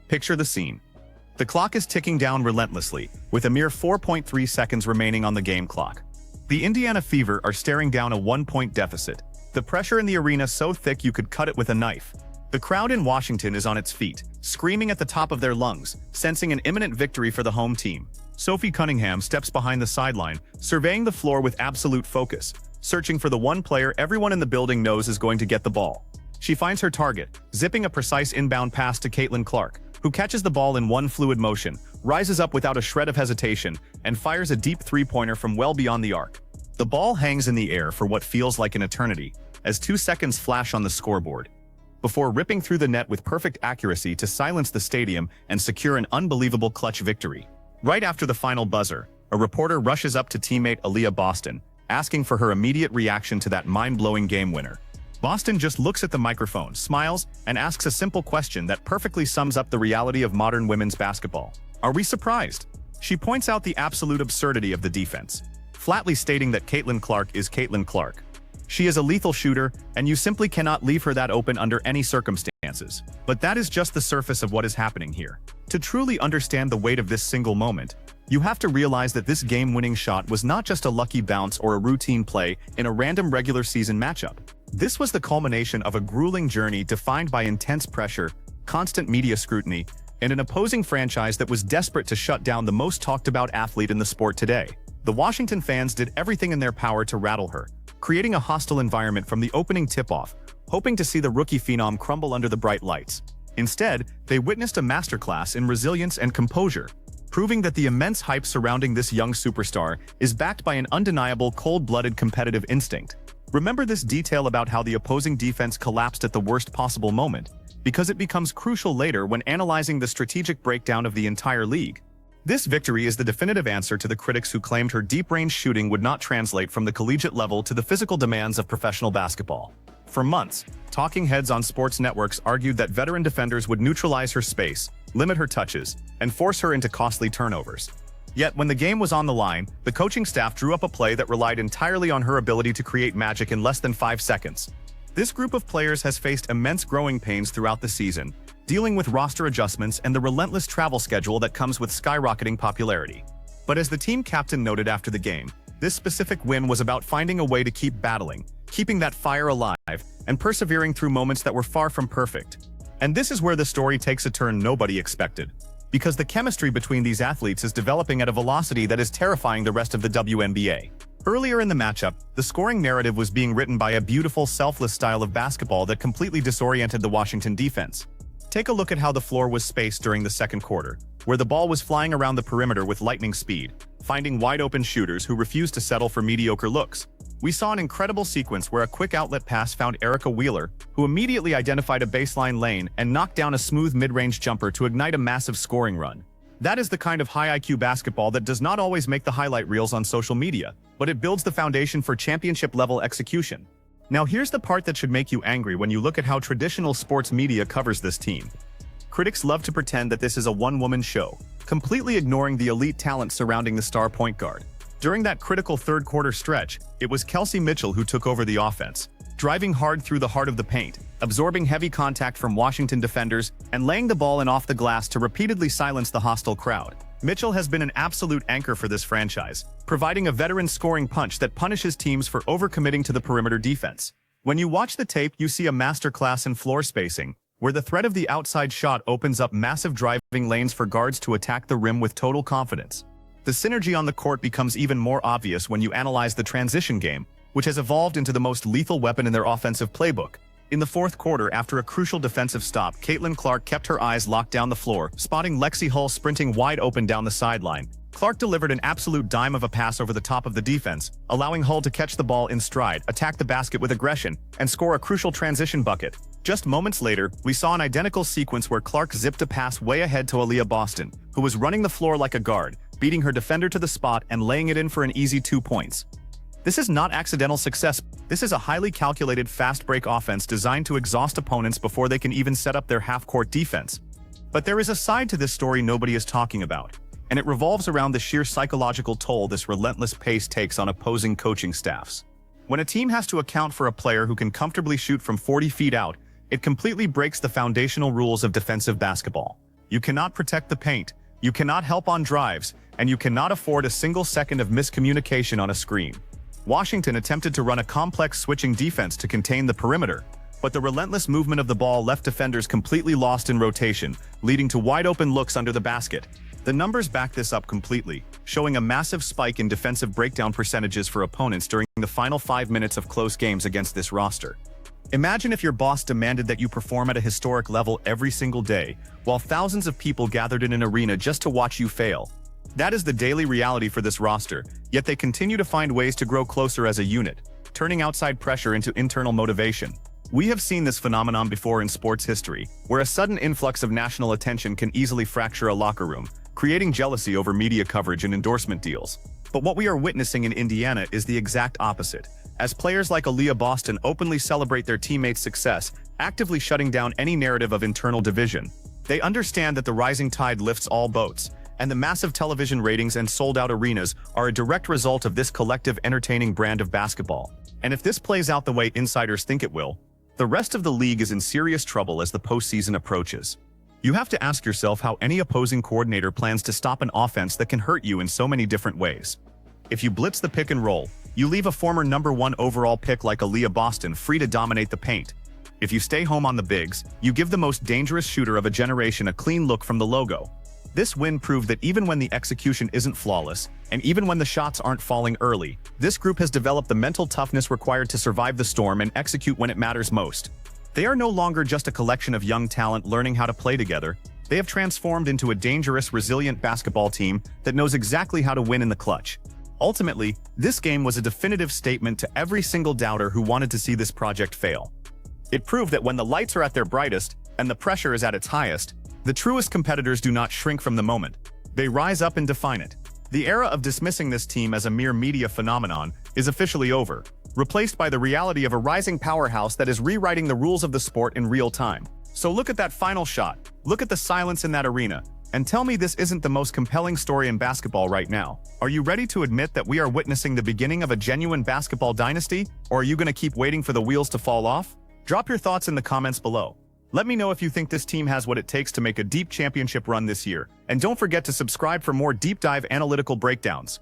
Picture the scene. The clock is ticking down relentlessly, with a mere 4.3 seconds remaining on the game clock. The Indiana Fever are staring down a 1-point deficit. The pressure in the arena so thick you could cut it with a knife. The crowd in Washington is on its feet, screaming at the top of their lungs, sensing an imminent victory for the home team. Sophie Cunningham steps behind the sideline, surveying the floor with absolute focus, searching for the one player everyone in the building knows is going to get the ball. She finds her target, zipping a precise inbound pass to Caitlin Clark, who catches the ball in one fluid motion, rises up without a shred of hesitation, and fires a deep three-pointer from well beyond the arc. The ball hangs in the air for what feels like an eternity, as 2 seconds flash on the scoreboard, before ripping through the net with perfect accuracy to silence the stadium and secure an unbelievable clutch victory. Right after the final buzzer, a reporter rushes up to teammate Aaliyah Boston, asking for her immediate reaction to that mind-blowing game winner. Boston just looks at the microphone, smiles, and asks a simple question that perfectly sums up the reality of modern women's basketball. Are we surprised? She points out the absolute absurdity of the defense, flatly stating that Caitlin Clark is Caitlin Clark. She is a lethal shooter, and you simply cannot leave her that open under any circumstances. But that is just the surface of what is happening here. To truly understand the weight of this single moment, you have to realize that this game-winning shot was not just a lucky bounce or a routine play in a random regular season matchup. This was the culmination of a grueling journey defined by intense pressure, constant media scrutiny, and an opposing franchise that was desperate to shut down the most talked-about athlete in the sport today. The Washington fans did everything in their power to rattle her, creating a hostile environment from the opening tip-off, hoping to see the rookie phenom crumble under the bright lights. Instead, they witnessed a masterclass in resilience and composure, proving that the immense hype surrounding this young superstar is backed by an undeniable cold-blooded competitive instinct. Remember this detail about how the opposing defense collapsed at the worst possible moment, because it becomes crucial later when analyzing the strategic breakdown of the entire league. This victory is the definitive answer to the critics who claimed her deep-range shooting would not translate from the collegiate level to the physical demands of professional basketball. For months, talking heads on sports networks argued that veteran defenders would neutralize her space, limit her touches, and force her into costly turnovers. Yet when the game was on the line, the coaching staff drew up a play that relied entirely on her ability to create magic in less than 5 seconds. This group of players has faced immense growing pains throughout the season, dealing with roster adjustments and the relentless travel schedule that comes with skyrocketing popularity. But as the team captain noted after the game, this specific win was about finding a way to keep battling, keeping that fire alive, and persevering through moments that were far from perfect. And this is where the story takes a turn nobody expected, because the chemistry between these athletes is developing at a velocity that is terrifying the rest of the WNBA. Earlier in the matchup, the scoring narrative was being written by a beautiful, selfless style of basketball that completely disoriented the Washington defense. Take a look at how the floor was spaced during the second quarter, where the ball was flying around the perimeter with lightning speed, finding wide-open shooters who refused to settle for mediocre looks. We saw an incredible sequence where a quick outlet pass found Erica Wheeler, who immediately identified a baseline lane and knocked down a smooth mid-range jumper to ignite a massive scoring run. That is the kind of high-IQ basketball that does not always make the highlight reels on social media, but it builds the foundation for championship-level execution. Now here's the part that should make you angry when you look at how traditional sports media covers this team. Critics love to pretend that this is a one-woman show, completely ignoring the elite talent surrounding the star point guard. During that critical third-quarter stretch, it was Kelsey Mitchell who took over the offense, driving hard through the heart of the paint, absorbing heavy contact from Washington defenders, and laying the ball in off the glass to repeatedly silence the hostile crowd. Mitchell has been an absolute anchor for this franchise, providing a veteran scoring punch that punishes teams for overcommitting to the perimeter defense. When you watch the tape, you see a masterclass in floor spacing, where the threat of the outside shot opens up massive driving lanes for guards to attack the rim with total confidence. The synergy on the court becomes even more obvious when you analyze the transition game, which has evolved into the most lethal weapon in their offensive playbook. In the fourth quarter, after a crucial defensive stop, Caitlin Clark kept her eyes locked down the floor, spotting Lexi Hull sprinting wide open down the sideline. Clark delivered an absolute dime of a pass over the top of the defense, allowing Hull to catch the ball in stride, attack the basket with aggression, and score a crucial transition bucket. Just moments later, we saw an identical sequence where Clark zipped a pass way ahead to Aaliyah Boston, who was running the floor like a guard, beating her defender to the spot and laying it in for an easy 2 points. This is not accidental success. This is a highly calculated fast-break offense designed to exhaust opponents before they can even set up their half-court defense. But there is a side to this story nobody is talking about, and it revolves around the sheer psychological toll this relentless pace takes on opposing coaching staffs. When a team has to account for a player who can comfortably shoot from 40 feet out, it completely breaks the foundational rules of defensive basketball. You cannot protect the paint, you cannot help on drives, and you cannot afford a single second of miscommunication on a screen. Washington attempted to run a complex switching defense to contain the perimeter, but the relentless movement of the ball left defenders completely lost in rotation, leading to wide-open looks under the basket. The numbers back this up completely, showing a massive spike in defensive breakdown percentages for opponents during the final 5 minutes of close games against this roster. Imagine if your boss demanded that you perform at a historic level every single day, while thousands of people gathered in an arena just to watch you fail. That is the daily reality for this roster, yet they continue to find ways to grow closer as a unit, turning outside pressure into internal motivation. We have seen this phenomenon before in sports history, where a sudden influx of national attention can easily fracture a locker room, creating jealousy over media coverage and endorsement deals. But what we are witnessing in Indiana is the exact opposite, as players like Aaliyah Boston openly celebrate their teammates' success, actively shutting down any narrative of internal division. They understand that the rising tide lifts all boats, and the massive television ratings and sold-out arenas are a direct result of this collective entertaining brand of basketball. And if this plays out the way insiders think it will, the rest of the league is in serious trouble as the postseason approaches. You have to ask yourself how any opposing coordinator plans to stop an offense that can hurt you in so many different ways. If you blitz the pick and roll, you leave a former #1 overall pick like Aaliyah Boston free to dominate the paint. If you stay home on the bigs, you give the most dangerous shooter of a generation a clean look from the logo. This win proved that even when the execution isn't flawless, and even when the shots aren't falling early, this group has developed the mental toughness required to survive the storm and execute when it matters most. They are no longer just a collection of young talent learning how to play together. They have transformed into a dangerous, resilient basketball team that knows exactly how to win in the clutch. Ultimately, this game was a definitive statement to every single doubter who wanted to see this project fail. It proved that when the lights are at their brightest and the pressure is at its highest, the truest competitors do not shrink from the moment. They rise up and define it. The era of dismissing this team as a mere media phenomenon is officially over, replaced by the reality of a rising powerhouse that is rewriting the rules of the sport in real time. So look at that final shot, look at the silence in that arena, and tell me this isn't the most compelling story in basketball right now. Are you ready to admit that we are witnessing the beginning of a genuine basketball dynasty, or are you going to keep waiting for the wheels to fall off? Drop your thoughts in the comments below. Let me know if you think this team has what it takes to make a deep championship run this year, and don't forget to subscribe for more deep dive analytical breakdowns.